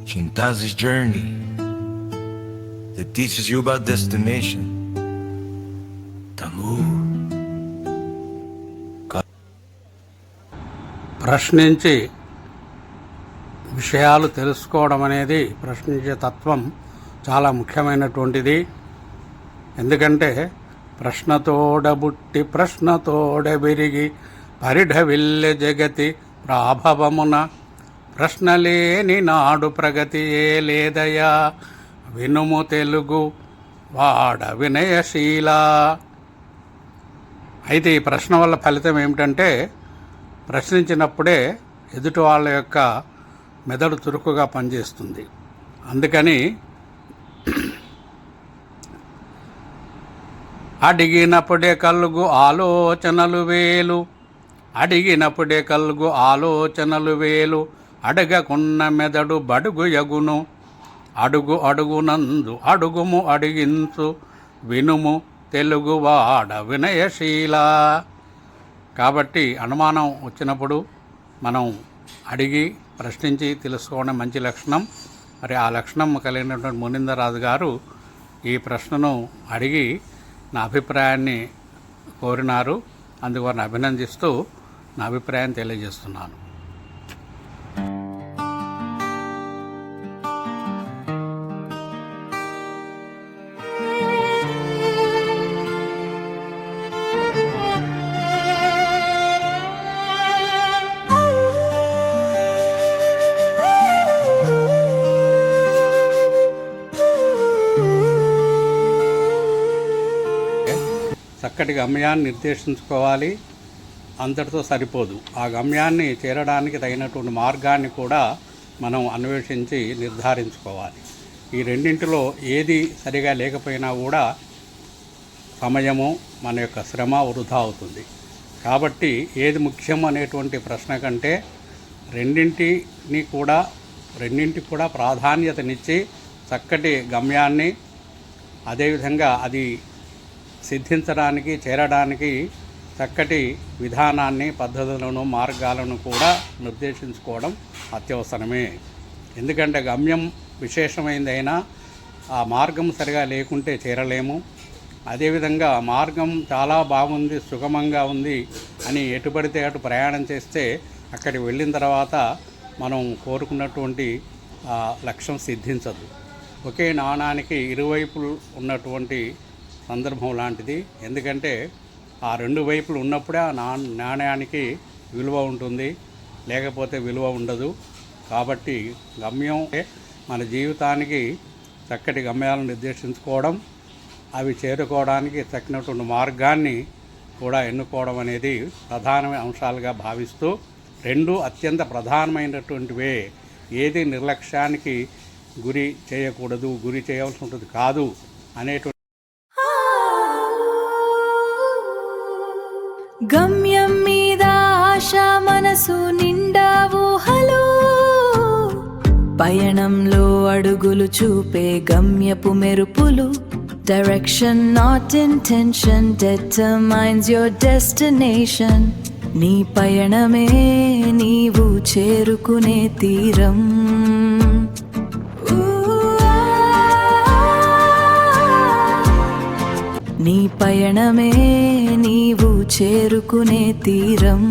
Shintazi's journey that teaches you about destination. Tamu. ప్రశ్నించి విషయాలు తెలుసుకోవడం అనేది, ప్రశ్నించే తత్వం చాలా ముఖ్యమైనటువంటిది. ఎందుకంటే ప్రశ్నతోడ బుట్టి ప్రశ్నతోడ విరిగి పరిఢవిల్లె జగతి ప్రాభవమున ప్రశ్నలేని నాడు ప్రగతి ఏ లేదయా వినుము తెలుగు వాడ వినయశీల. అయితే ఈ ప్రశ్న వల్ల ఫలితం ఏమిటంటే, ప్రశ్నించినప్పుడే ఎదుటి వాళ్ళ యొక్క మెదడు చురుకుగా పనిచేస్తుంది. అందుకని అడిగినప్పుడే కలుగు ఆలోచనలు వేలు, అడిగినప్పుడే కలుగు ఆలోచనలు వేలు, అడగకున్న మెదడు బడుగు యగును, అడుగు అడుగునందు అడుగుము అడిగించు, వినుము తెలుగువాడ వినయశీల. కాబట్టి అనుమానం వచ్చినప్పుడు మనం అడిగి ప్రశ్నించి తెలుసుకోవడం మంచి లక్షణం. మరి ఆ లక్షణం కలిగినటువంటి మునీందర్ గారు ఈ ప్రశ్నను అడిగి నా అభిప్రాయాన్ని కోరినారు. అందుకు వారిని అభినందిస్తూ నా అభిప్రాయాన్ని తెలియజేస్తున్నాను. చక్కటి గమ్యాన్ని నిర్దేశించుకోవాలి. అంతటితో సరిపోదు. ఆ గమ్యాన్ని చేరడానికి తగినటువంటి మార్గాన్ని కూడా మనం అన్వేషించి నిర్ధారించుకోవాలి. ఈ రెండింటిలో ఏది సరిగా లేకపోయినా కూడా సమయము, మన యొక్క శ్రమ వృధా అవుతుంది. కాబట్టి ఏది ముఖ్యం అనేటువంటి ప్రశ్న కంటే రెండింటికి కూడా ప్రాధాన్యతనిచ్చి చక్కటి గమ్యాన్ని, అదేవిధంగా అది సిద్ధించడానికి, చేరడానికి చక్కటి విధానాన్ని, పద్ధతులను, మార్గాలను కూడా నిర్దేశించుకోవడం అత్యవసరమే. ఎందుకంటే గమ్యం విశేషమైందైనా ఆ మార్గం సరిగా లేకుంటే చేరలేము. అదేవిధంగా మార్గం చాలా బాగుంది, సుగమంగా ఉంది అని ఎటుపడితే అటు ప్రయాణం చేస్తే అక్కడికి వెళ్ళిన తర్వాత మనం కోరుకున్నటువంటి లక్ష్యం సిద్ధించదు. ఒకే నాణానికి ఇరువైపులు ఉన్నటువంటి సందర్భం లాంటిది. ఎందుకంటే ఆ రెండు వైపులు ఉన్నప్పుడే ఆ నాణ్యానికి విలువ ఉంటుంది, లేకపోతే విలువ ఉండదు. కాబట్టి గమ్యం మన జీవితానికి చక్కటి గమ్యాలను నిర్దేశించుకోవడం, అవి చేరుకోవడానికి తగినటువంటి మార్గాన్ని కూడా ఎన్నుకోవడం అనేది ప్రధానమైన అంశాలుగా భావిస్తూ, రెండు అత్యంత ప్రధానమైనటువంటివే. ఏది నిర్లక్ష్యానికి గురి చేయకూడదు, గురి చేయవలసి ఉంటుంది కాదు అనేటువంటి గమ్యం మీద ఆశ మనసు నిండా ఊహలు, పయనంలో అడుగులు చూపే గమ్యపు మెరుపులు. Direction not intention determines your destination. నీ పయనమే నీవు చేరుకునే తీరం. నీ పయనమే నీవు చేరుకునే తీరం.